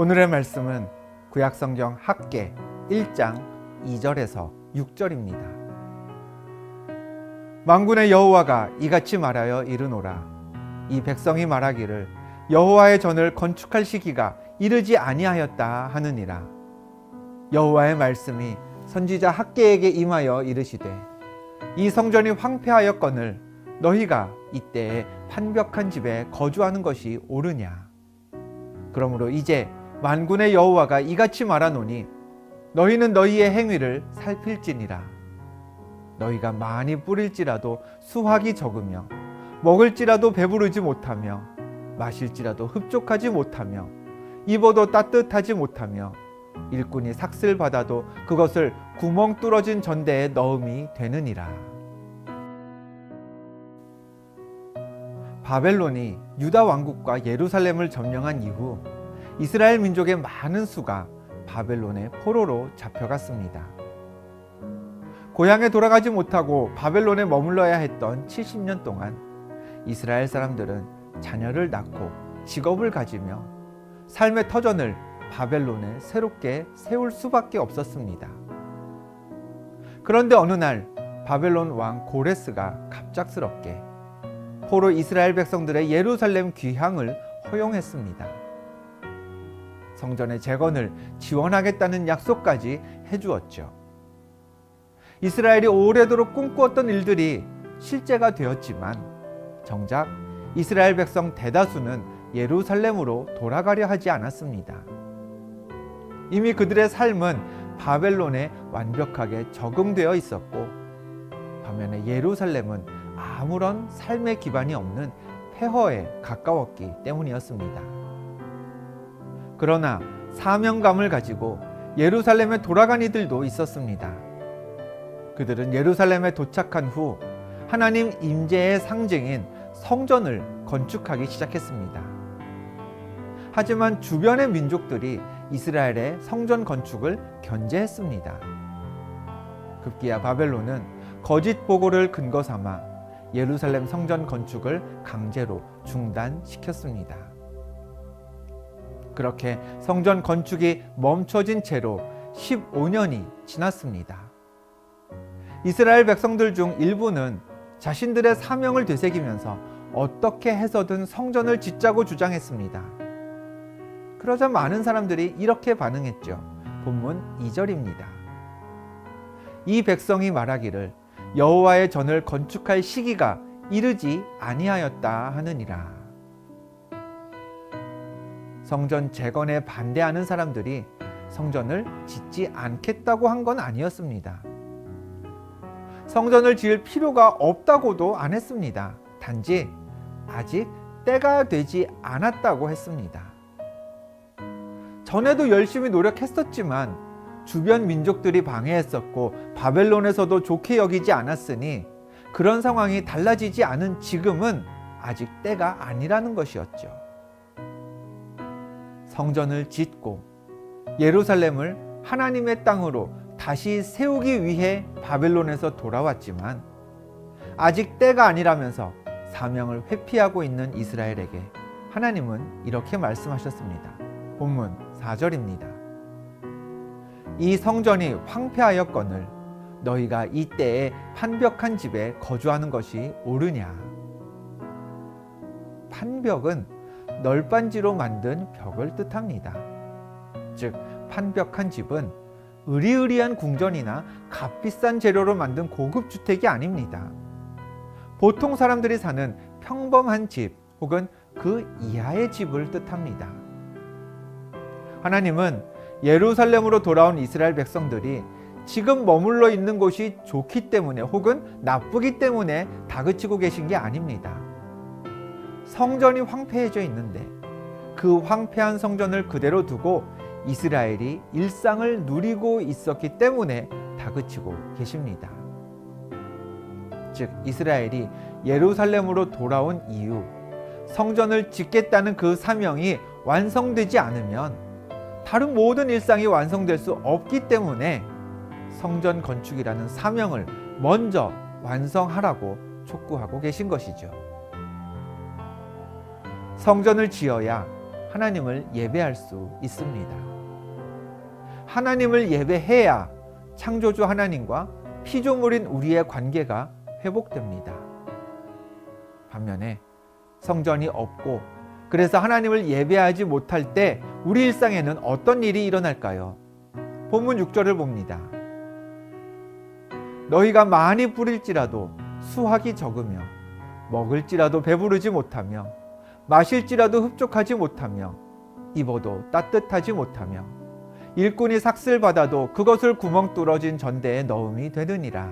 오늘의 말씀은 구약성경 학개 1장 2절에서 6절입니다. 만군의 여호와가 이같이 말하여 이르노라. 이 백성이 말하기를 여호와의 전을 건축할 시기가 이르지 아니하였다 하느니라. 여호와의 말씀이 선지자 학개에게 임하여 이르시되 이 성전이 황폐하였거늘 너희가 이때에 판벽한 집에 거주하는 것이 옳으냐. 그러므로 이제 만군의 여호와가 이같이 말하노니 너희는 너희의 행위를 살필지니라. 너희가 많이 뿌릴지라도 수확이 적으며 먹을지라도 배부르지 못하며 마실지라도 흡족하지 못하며 입어도 따뜻하지 못하며 일꾼이 삭슬 받아도 그것을 구멍 뚫어진 전대에 넣음이 되느니라. 바벨론이 유다 왕국과 예루살렘을 점령한 이후 이스라엘 민족의 많은 수가 바벨론의 포로로 잡혀갔습니다. 고향에 돌아가지 못하고 바벨론에 머물러야 했던 70년 동안 이스라엘 사람들은 자녀를 낳고 직업을 가지며 삶의 터전을 바벨론에 새롭게 세울 수밖에 없었습니다. 그런데 어느 날 바벨론 왕 고레스가 갑작스럽게 포로 이스라엘 백성들의 예루살렘 귀향을 허용했습니다. 성전의 재건을 지원하겠다는 약속까지 해주었죠. 이스라엘이 오래도록 꿈꾸었던 일들이 실제가 되었지만 정작 이스라엘 백성 대다수는 예루살렘으로 돌아가려 하지 않았습니다. 이미 그들의 삶은 바벨론에 완벽하게 적응되어 있었고 반면에 예루살렘은 아무런 삶의 기반이 없는 폐허에 가까웠기 때문이었습니다. 그러나 사명감을 가지고 예루살렘에 돌아간 이들도 있었습니다. 그들은 예루살렘에 도착한 후 하나님 임재의 상징인 성전을 건축하기 시작했습니다. 하지만 주변의 민족들이 이스라엘의 성전 건축을 견제했습니다. 급기야 바벨론은 거짓 보고를 근거 삼아 예루살렘 성전 건축을 강제로 중단시켰습니다. 그렇게 성전 건축이 멈춰진 채로 15년이 지났습니다. 이스라엘 백성들 중 일부는 자신들의 사명을 되새기면서 어떻게 해서든 성전을 짓자고 주장했습니다. 그러자 많은 사람들이 이렇게 반응했죠. 본문 2절입니다. 이 백성이 말하기를 여호와의 전을 건축할 시기가 이르지 아니하였다 하느니라. 성전 재건에 반대하는 사람들이 성전을 짓지 않겠다고 한 건 아니었습니다. 성전을 지을 필요가 없다고도 안 했습니다. 단지 아직 때가 되지 않았다고 했습니다. 전에도 열심히 노력했었지만 주변 민족들이 방해했었고 바벨론에서도 좋게 여기지 않았으니 그런 상황이 달라지지 않은 지금은 아직 때가 아니라는 것이었죠. 성전을 짓고 예루살렘을 하나님의 땅으로 다시 세우기 위해 바벨론에서 돌아왔지만 아직 때가 아니라면서 사명을 회피하고 있는 이스라엘에게 하나님은 이렇게 말씀하셨습니다. 본문 4절입니다. 이 성전이 황폐하였거늘 너희가 이때에 판벽한 집에 거주하는 것이 옳으냐. 판벽은 널빤지로 만든 벽을 뜻합니다. 즉 판벽한 집은 으리으리한 궁전이나 값비싼 재료로 만든 고급 주택이 아닙니다. 보통 사람들이 사는 평범한 집 혹은 그 이하의 집을 뜻합니다. 하나님은 예루살렘으로 돌아온 이스라엘 백성들이 지금 머물러 있는 곳이 좋기 때문에 혹은 나쁘기 때문에 다그치고 계신 게 아닙니다. 성전이 황폐해져 있는데 그 황폐한 성전을 그대로 두고 이스라엘이 일상을 누리고 있었기 때문에 다그치고 계십니다. 즉 이스라엘이 예루살렘으로 돌아온 이유, 성전을 짓겠다는 그 사명이 완성되지 않으면 다른 모든 일상이 완성될 수 없기 때문에 성전 건축이라는 사명을 먼저 완성하라고 촉구하고 계신 것이죠. 성전을 지어야 하나님을 예배할 수 있습니다. 하나님을 예배해야 창조주 하나님과 피조물인 우리의 관계가 회복됩니다. 반면에 성전이 없고 그래서 하나님을 예배하지 못할 때 우리 일상에는 어떤 일이 일어날까요? 본문 6절을 봅니다. 너희가 많이 뿌릴지라도 수확이 적으며 먹을지라도 배부르지 못하며 마실지라도 흡족하지 못하며 입어도 따뜻하지 못하며 일꾼이 삭슬 받아도 그것을 구멍 뚫어진 전대에 넣음이 되느니라.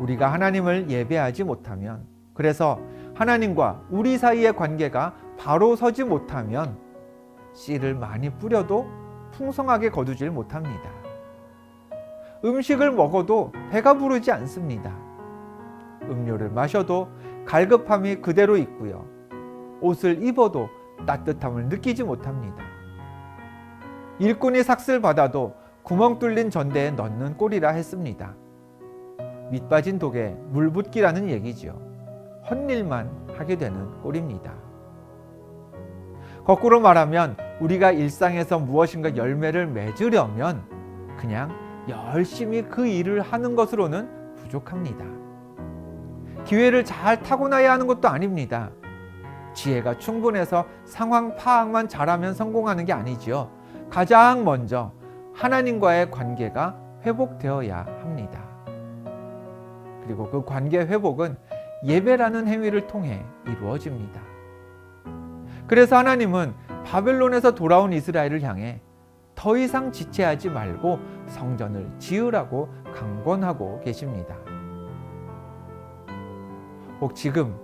우리가 하나님을 예배하지 못하면, 그래서 하나님과 우리 사이의 관계가 바로 서지 못하면 씨를 많이 뿌려도 풍성하게 거두질 못합니다. 음식을 먹어도 배가 부르지 않습니다. 음료를 마셔도 갈급함이 그대로 있고요. 옷을 입어도 따뜻함을 느끼지 못합니다. 일꾼이 삭슬 받아도 구멍 뚫린 전대에 넣는 꼴이라 했습니다. 밑 빠진 독에 물 붓기라는 얘기지요. 헛일만 하게 되는 꼴입니다. 거꾸로 말하면 우리가 일상에서 무엇인가 열매를 맺으려면 그냥 열심히 그 일을 하는 것으로는 부족합니다. 기회를 잘 타고나야 하는 것도 아닙니다. 지혜가 충분해서 상황 파악만 잘하면 성공하는 게 아니지요. 가장 먼저 하나님과의 관계가 회복되어야 합니다. 그리고 그 관계 회복은 예배라는 행위를 통해 이루어집니다. 그래서 하나님은 바벨론에서 돌아온 이스라엘을 향해 더 이상 지체하지 말고 성전을 지으라고 강권하고 계십니다. 혹 지금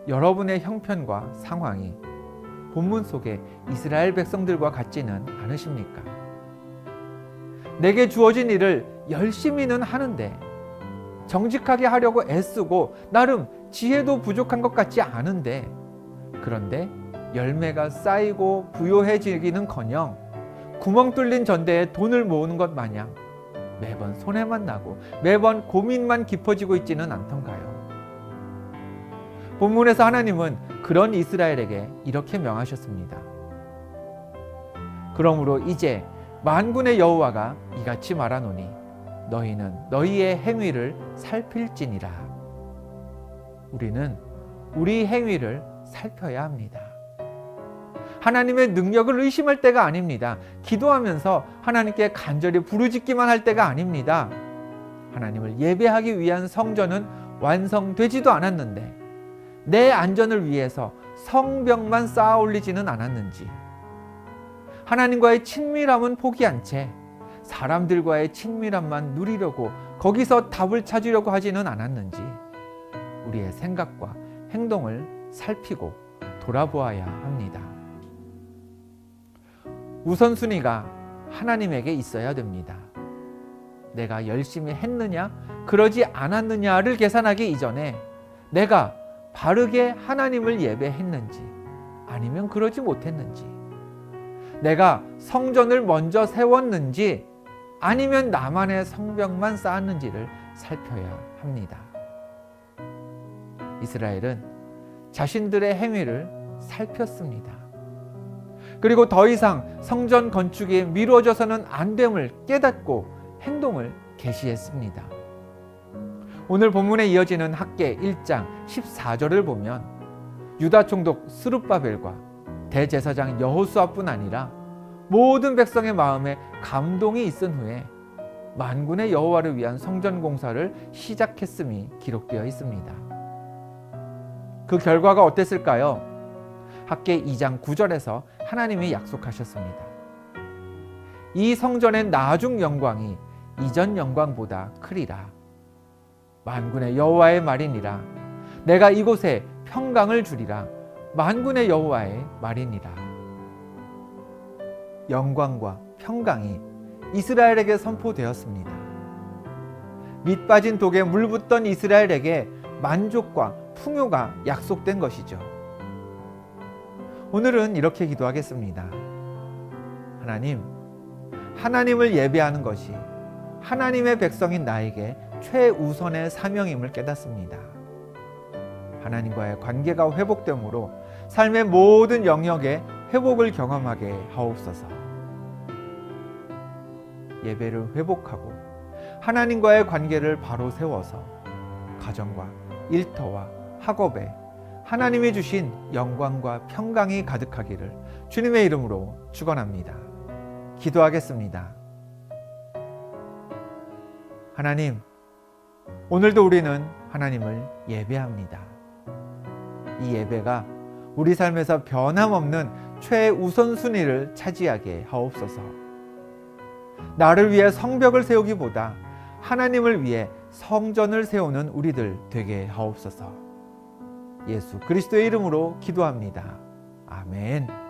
여러분의 형편과 상황이 본문 속의 이스라엘 백성들과 같지는 않으십니까? 내게 주어진 일을 열심히는 하는데 정직하게 하려고 애쓰고 나름 지혜도 부족한 것 같지 않은데, 그런데 열매가 쌓이고 부요해지기는커녕 구멍 뚫린 전대에 돈을 모으는 것 마냥 매번 손해만 나고 매번 고민만 깊어지고 있지는 않던가요? 본문에서 하나님은 그런 이스라엘에게 이렇게 명하셨습니다. 그러므로 이제 만군의 여호와가 이같이 말하노니 너희는 너희의 행위를 살필지니라. 우리는 우리 행위를 살펴야 합니다. 하나님의 능력을 의심할 때가 아닙니다. 기도하면서 하나님께 간절히 부르짖기만 할 때가 아닙니다. 하나님을 예배하기 위한 성전은 완성되지도 않았는데 내 안전을 위해서 성벽만 쌓아 올리지는 않았는지, 하나님과의 친밀함은 포기한 채 사람들과의 친밀함만 누리려고 거기서 답을 찾으려고 하지는 않았는지 우리의 생각과 행동을 살피고 돌아보아야 합니다. 우선순위가 하나님에게 있어야 됩니다. 내가 열심히 했느냐, 그러지 않았느냐를 계산하기 이전에 내가 바르게 하나님을 예배했는지 아니면 그러지 못했는지, 내가 성전을 먼저 세웠는지 아니면 나만의 성벽만 쌓았는지를 살펴야 합니다. 이스라엘은 자신들의 행위를 살폈습니다. 그리고 더 이상 성전 건축이 미뤄져서는 안 됨을 깨닫고 행동을 개시했습니다. 오늘 본문에 이어지는 학개 1장 14절을 보면 유다 총독 스룹바벨과 대제사장 여호수아뿐 아니라 모든 백성의 마음에 감동이 있은 후에 만군의 여호와를 위한 성전 공사를 시작했음이 기록되어 있습니다. 그 결과가 어땠을까요? 학개 2장 9절에서 하나님이 약속하셨습니다. 이 성전의 나중 영광이 이전 영광보다 크리라. 만군의 여호와의 말이니라. 내가 이곳에 평강을 주리라. 만군의 여호와의 말이니라. 영광과 평강이 이스라엘에게 선포되었습니다. 밑 빠진 독에 물 붓던 이스라엘에게 만족과 풍요가 약속된 것이죠. 오늘은 이렇게 기도하겠습니다. 하나님, 하나님을 예배하는 것이 하나님의 백성인 나에게 최우선의 사명임을 깨닫습니다. 하나님과의 관계가 회복되므로 삶의 모든 영역에 회복을 경험하게 하옵소서. 예배를 회복하고 하나님과의 관계를 바로 세워서 가정과 일터와 학업에 하나님이 주신 영광과 평강이 가득하기를 주님의 이름으로 축원합니다. 기도하겠습니다. 하나님, 오늘도 우리는 하나님을 예배합니다. 이 예배가 우리 삶에서 변함없는 최우선순위를 차지하게 하옵소서. 나를 위해 성벽을 세우기보다 하나님을 위해 성전을 세우는 우리들 되게 하옵소서. 예수 그리스도의 이름으로 기도합니다. 아멘.